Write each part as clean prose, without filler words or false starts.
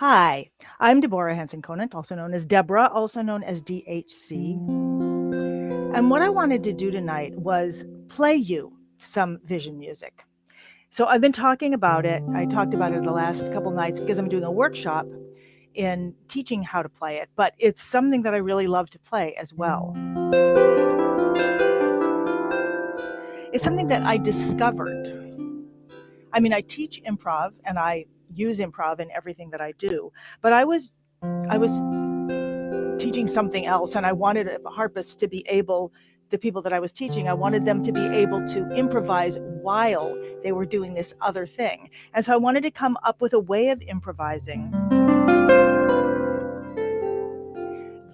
Hi, I'm Deborah Henson-Conant, also known as Deborah, also known as DHC. And what I wanted to do tonight was play you some vision music. So I've been talking about it. I talked about it the last couple nights because I'm doing a workshop in teaching how to play it, but it's something that I really love to play as well. It's something that I discovered. I mean, I teach improv and I use improv in everything that I do, but I was teaching something else, and I wanted harpists to be able, the people that I was teaching, I wanted them to be able to improvise while they were doing this other thing. And so I wanted to come up with a way of improvising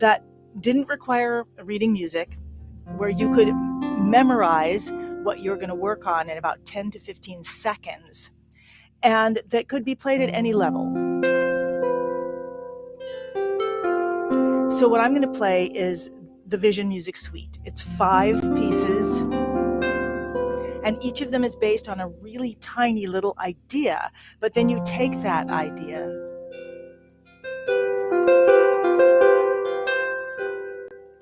that didn't require reading music, where you could memorize what you're going to work on in about 10 to 15 seconds, and that could be played at any level. So what I'm going to play is the Vision Music Suite. It's 5 pieces, and each of them is based on a really tiny little idea, but then you take that idea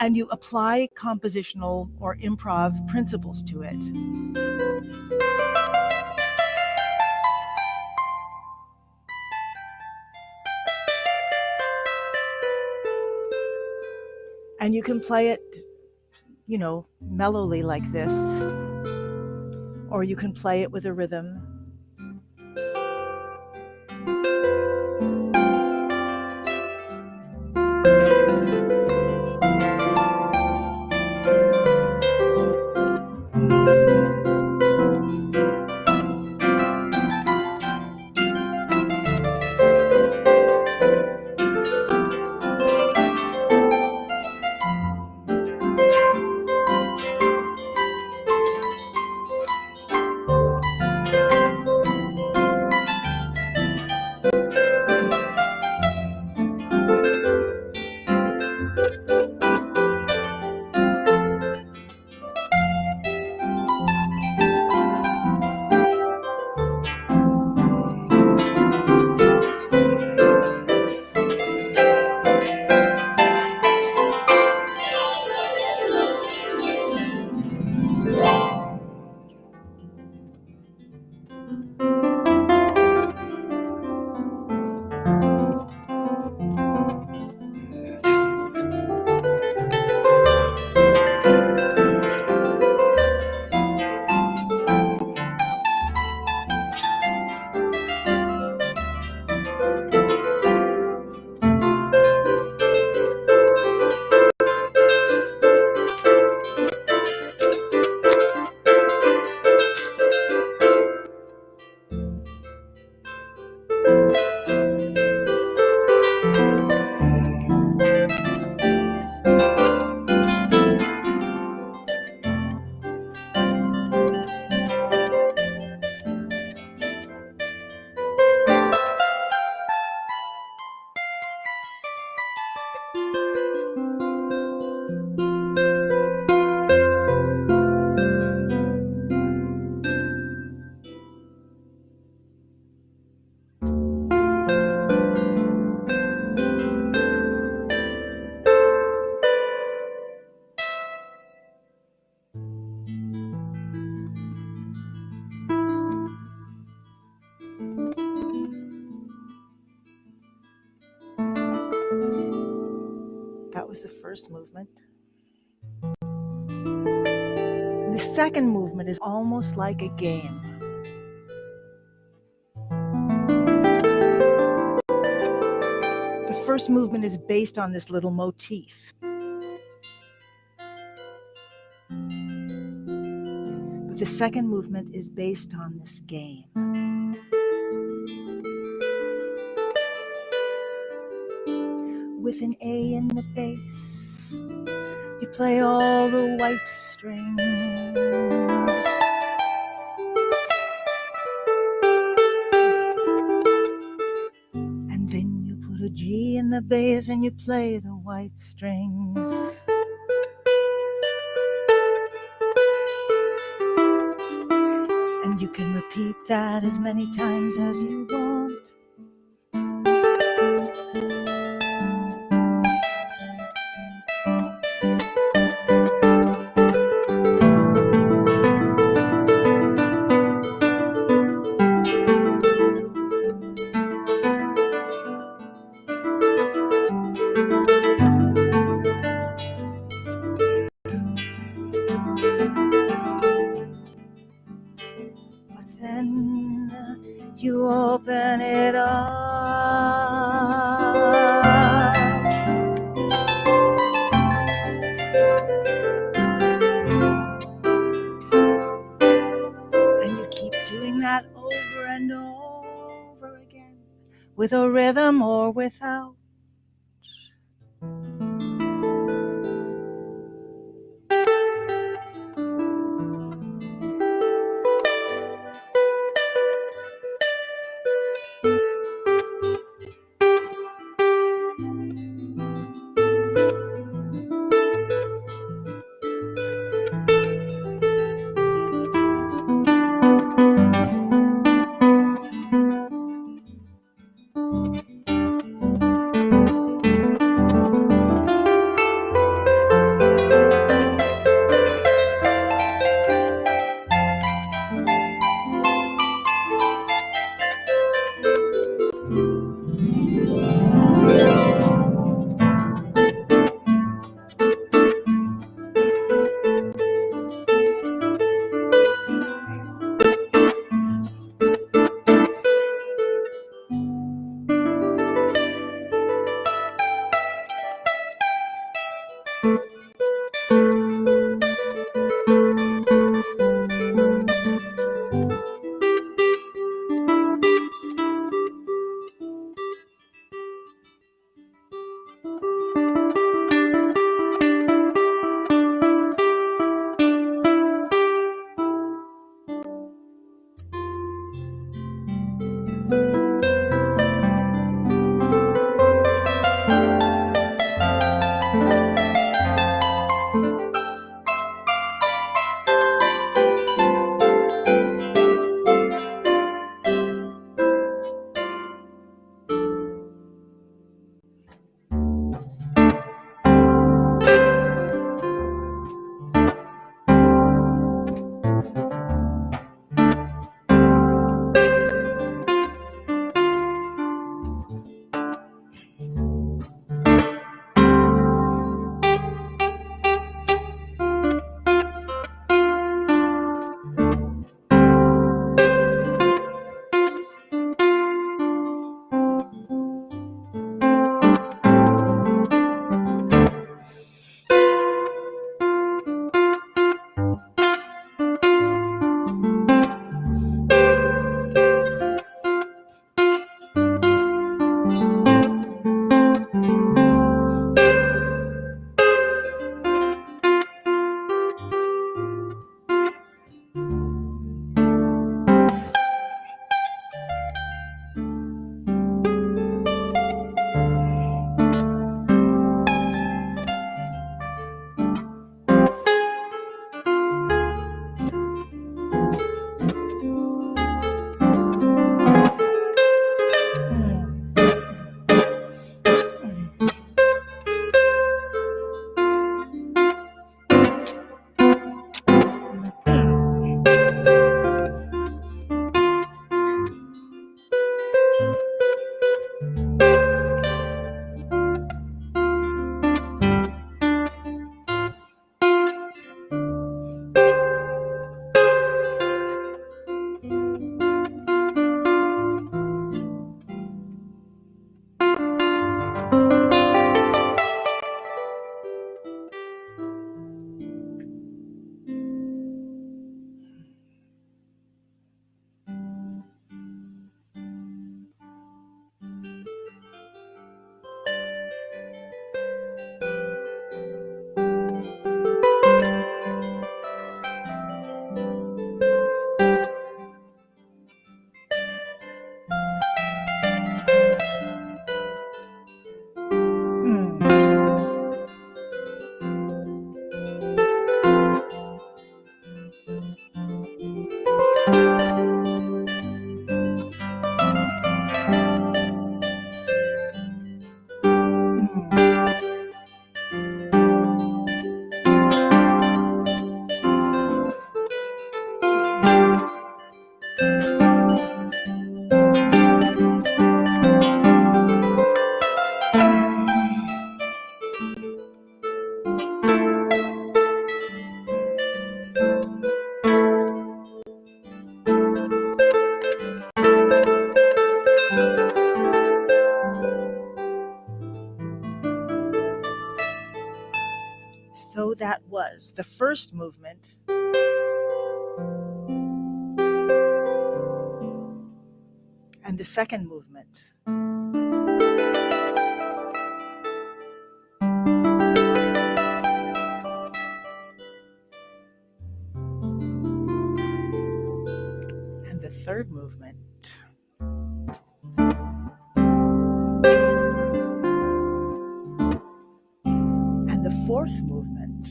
and you apply compositional or improv principles to it. And you can play it, mellowly like this, or you can play it with a rhythm. That was the first movement. The second movement is almost like a game. The first movement is based on this little motif. But the second movement is based on this game. With an A in the bass, you play all the white strings. And then you put a G in the bass and you play the white strings. And you can repeat that as many times as you want. with a rhythm or without. So that was the first movement. And the second movement. fourth movement.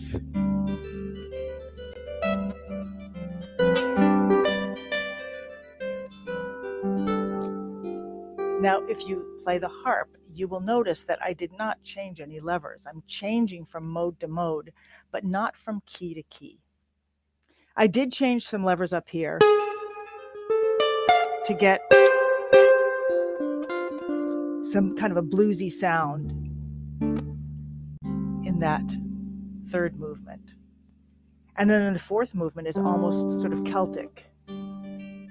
Now, if you play the harp, you will notice that I did not change any levers. I'm changing from mode to mode, but not from key to key. I did change some levers up here to get some kind of a bluesy sound in that third movement. And then the fourth movement is almost sort of Celtic. And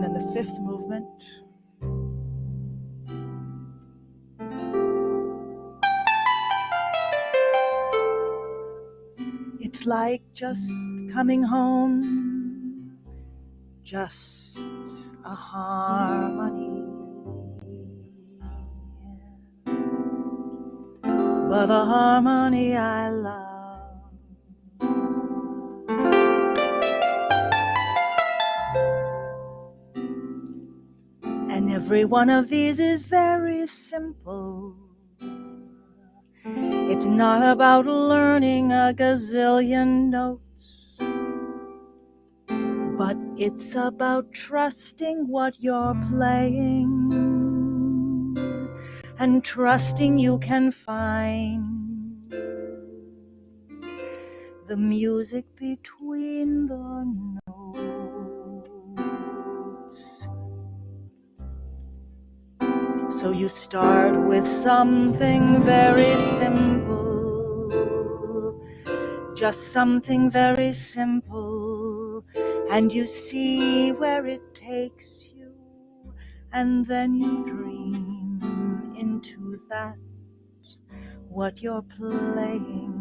then the fifth movement. It's like just coming home, just a harmony. But the harmony I love. And every one of these is very simple. It's not about learning a gazillion notes, but it's about trusting what you're playing and trusting you can find the music between the notes. So you start with something very simple, just something very simple, and you see where it takes you, and then you dream into that, what you're playing.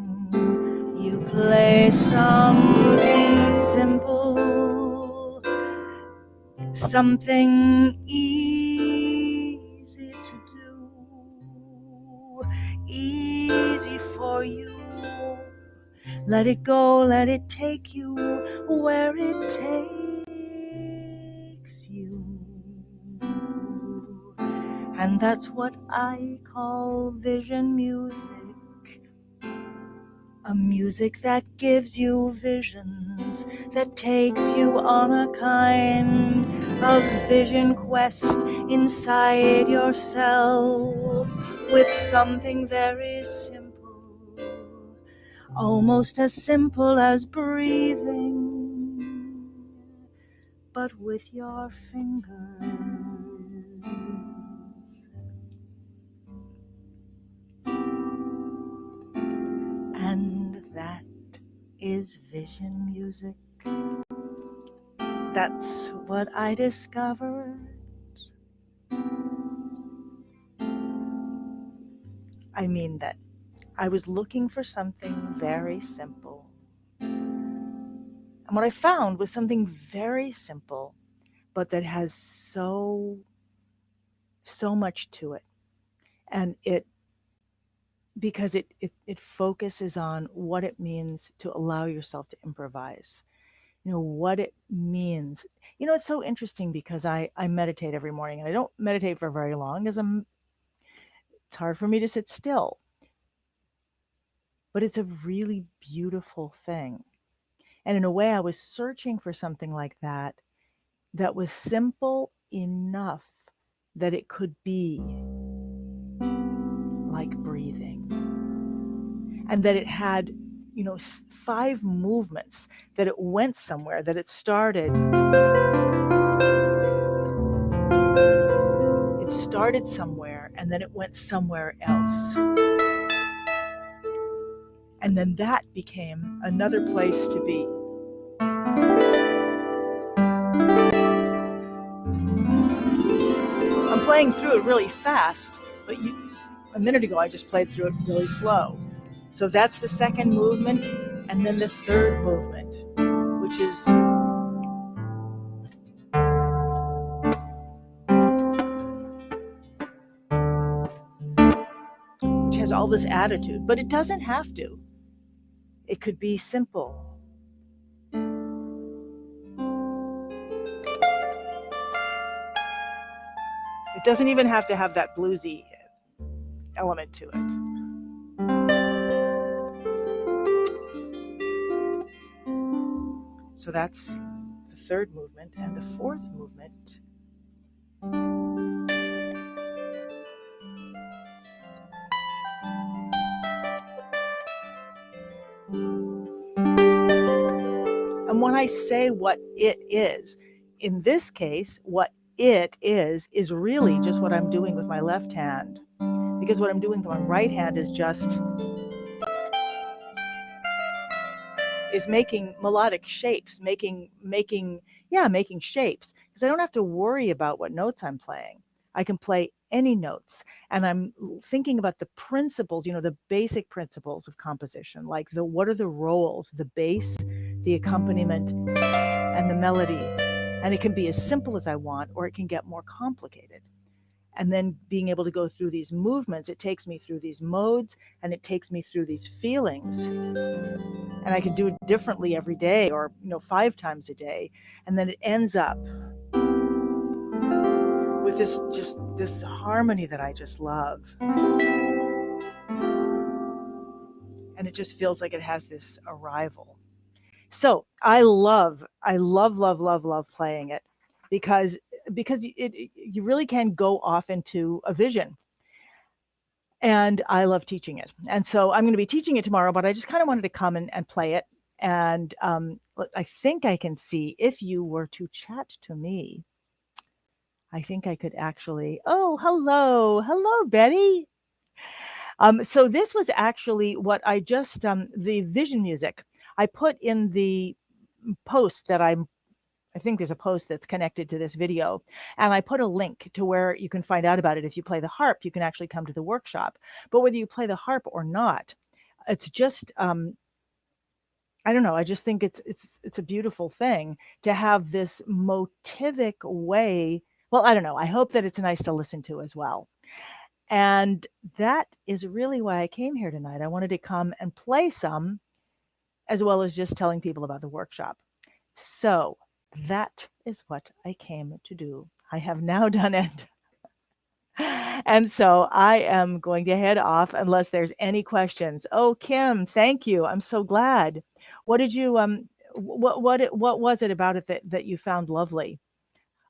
You play something simple, something easy to do, easy for you. Let it go, let it take you where it takes you. And that's what I call vision music. A music that gives you visions, that takes you on a kind of vision quest inside yourself with something very simple, almost as simple as breathing, but with your fingers. And that is vision music. That's what I discovered. I mean that I was looking for something very simple. And what I found was something very simple, but that has so much to it. And because it focuses on what it means to allow yourself to improvise. You know, what it means. You know, it's so interesting because I meditate every morning, and I don't meditate for very long because it's hard for me to sit still. But it's a really beautiful thing. And in a way, I was searching for something like that was simple enough that it could be like breathing. And that it had, 5 movements, that it went somewhere, that it started. It started somewhere, and then it went somewhere else. And then that became another place to be. I'm playing through it really fast, but a minute ago I just played through it really slow. So that's the second movement, and then the third movement, which has all this attitude, but it doesn't have to. It could be simple. It doesn't even have to have that bluesy element to it. So that's the third movement. And the fourth movement and when I say what it is, in this case, what it is really just what I'm doing with my left hand. Because what I'm doing with my right hand is making melodic shapes, making shapes. Because I don't have to worry about what notes I'm playing. I can play any notes, and I'm thinking about the principles, the basic principles of composition, like what are the roles, the bass, the accompaniment, and the melody. And it can be as simple as I want, or it can get more complicated. And then being able to go through these movements, it takes me through these modes, and it takes me through these feelings. And I can do it differently every day, or 5 times a day. And then it ends up with this harmony that I just love. And it just feels like it has this arrival. So I love playing it because you really can go off into a vision. And I love teaching it. And so I'm going to be teaching it tomorrow, but I just kind of wanted to come and play it. And I think I can see, if you were to chat to me, I think I could actually, oh, hello, Betty. So this was actually what I just, the vision music I put in the post that I think there's a post that's connected to this video, and I put a link to where you can find out about it. If you play the harp, you can actually come to the workshop. But whether you play the harp or not, it's just, I don't know. I just think it's a beautiful thing to have this motivic way. Well, I don't know. I hope that it's nice to listen to as well. And that is really why I came here tonight. I wanted to come and play some, as well as just telling people about the workshop. So that is what I came to do. I have now done it. And so I am going to head off unless there's any questions. Oh, Kim, thank you. I'm so glad. What did you what was it about it that you found lovely?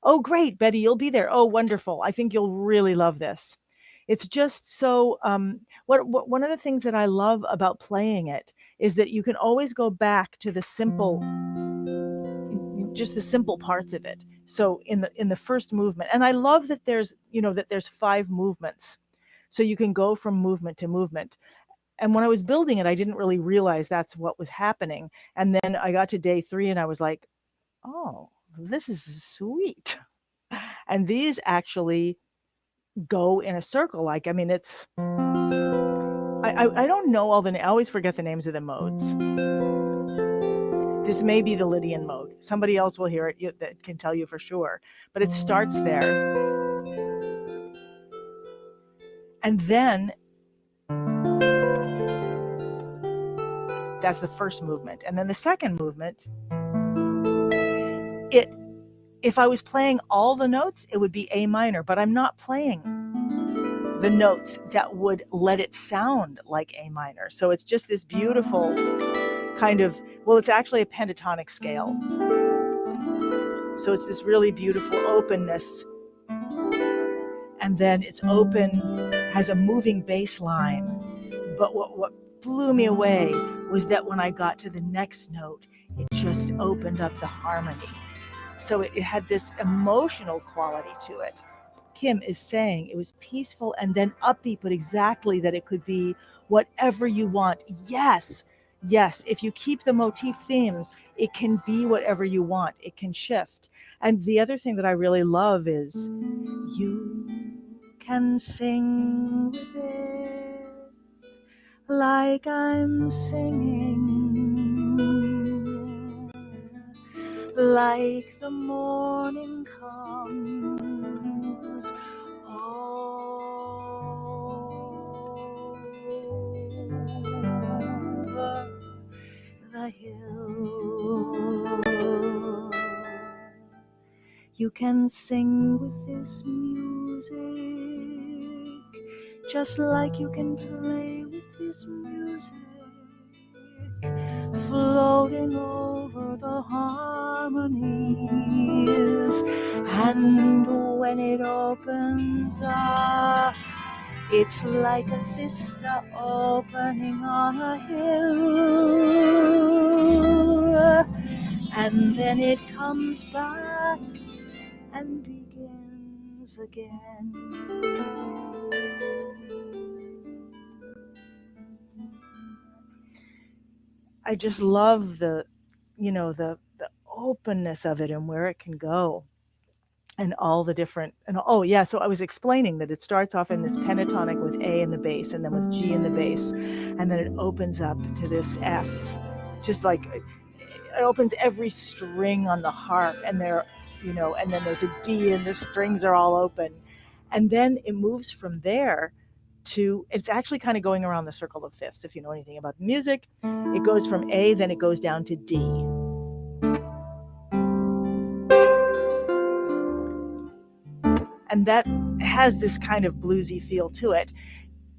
Oh, great, Betty, you'll be there. Oh, wonderful. I think you'll really love this. It's just so what one of the things that I love about playing it is that you can always go back to the simple parts of it. So in the first movement, and I love that there's 5 movements. So you can go from movement to movement. And when I was building it, I didn't really realize that's what was happening. And then I got to day 3 and I was like, oh, this is sweet. And these actually go in a circle. Like, I mean, it's, I don't know I always forget the names of the modes. This may be the Lydian mode. Somebody else will hear it that can tell you for sure. But it starts there. And then that's the first movement. And then the second movement, if I was playing all the notes, it would be A minor, but I'm not playing the notes that would let it sound like A minor. So it's just this beautiful kind of, well, it's actually a pentatonic scale. So it's this really beautiful openness. And then it's open, has a moving bass line. But what blew me away was that when I got to the next note, it just opened up the harmony. So it had this emotional quality to it. Kim is saying it was peaceful and then upbeat, but exactly that it could be whatever you want. Yes, if you keep the motif themes, it can be whatever you want. It can shift. And the other thing that I really love is you can sing with it like I'm singing, like the morning comes over the hill. You can sing with this music music, just like you can play with this music, floating over the harmonies. And when it opens up, it's like a vista opening on a hill. And then it comes back and begins again. I just love the openness of it and where it can go. And all the different, and oh yeah, so I was explaining that it starts off in this pentatonic with A in the bass, and then with G in the bass, and then it opens up to this F, just like it opens every string on the harp, and and then there's a D, and the strings are all open, and then it moves from there to, it's actually kind of going around the circle of fifths. If you know anything about music, it goes from A, then it goes down to D. And that has this kind of bluesy feel to it.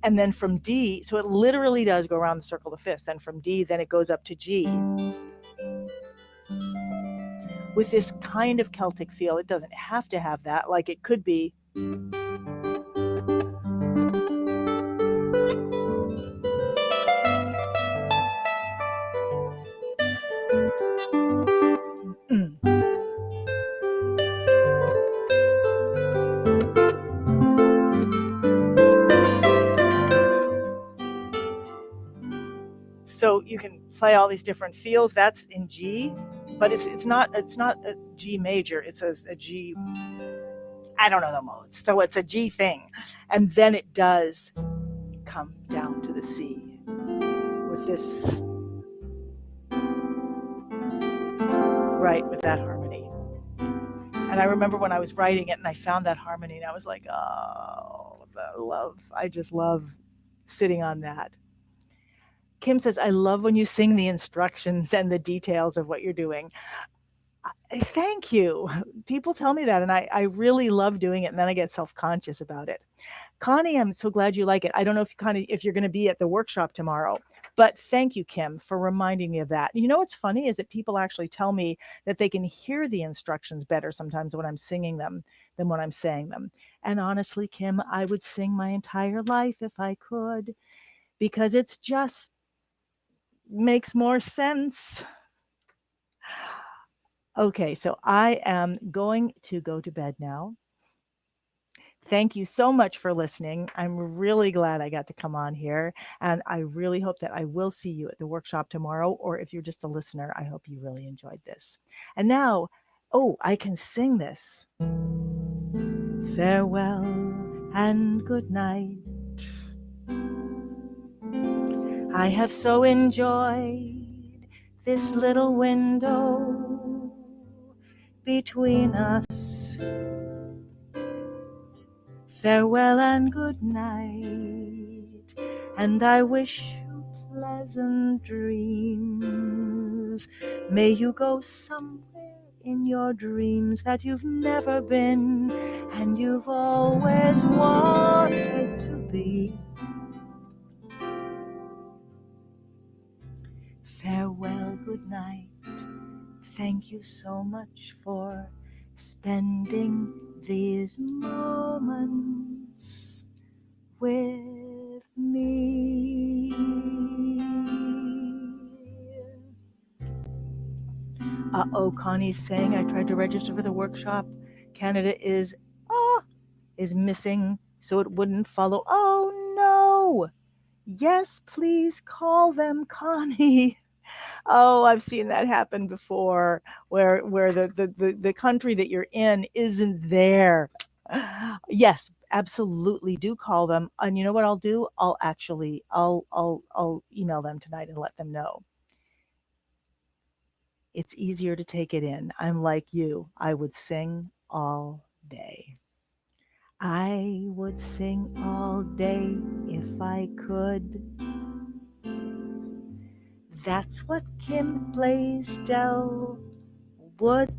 And then from D, so it literally does go around the circle of fifths. And from D, then it goes up to G with this kind of Celtic feel. It doesn't have to have that. Like it could be. So you can play all these different feels. That's in G, but it's not a G major. It's a G. I don't know the modes. So it's a G thing, and then it does come down to the C with this, right, with that harmony. And I remember when I was writing it and I found that harmony and I was like, oh, the love. I just love sitting on that. Kim says, I love when you sing the instructions and the details of what you're doing. Thank you. People tell me that, and I really love doing it, and then I get self-conscious about it. Connie, I'm so glad you like it. I don't know if you're going to be at the workshop tomorrow, but thank you, Kim, for reminding me of that. You know what's funny is that people actually tell me that they can hear the instructions better sometimes when I'm singing them than when I'm saying them. And honestly, Kim, I would sing my entire life if I could, because it's just makes more sense. Okay, so I am going to go to bed now. Thank you so much for listening. I'm really glad I got to come on here, and I really hope that I will see you at the workshop tomorrow, or if you're just a listener, I hope you really enjoyed this. And now, I can sing this. Farewell and good night. I have so enjoyed this little window between us. Farewell and good night, and I wish you pleasant dreams. May you go somewhere in your dreams that you've never been and you've always wanted to be. Farewell, good night. Thank you so much for spending these moments with me. Connie's saying I tried to register for the workshop. Canada is missing, so it wouldn't follow. Oh no! Yes, please call them, Connie. Oh, I've seen that happen before, where the country that you're in isn't there. Yes, absolutely, do call them. And you know what I'll do? I'll email them tonight and let them know. It's easier to take it in. I'm like you. I would sing all day. I would sing all day if I could. That's what Kim Blaisdell Woods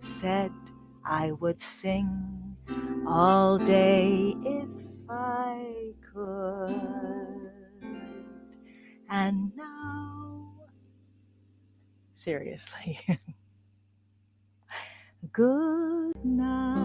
said. I would sing all day if I could. And now, seriously, good night.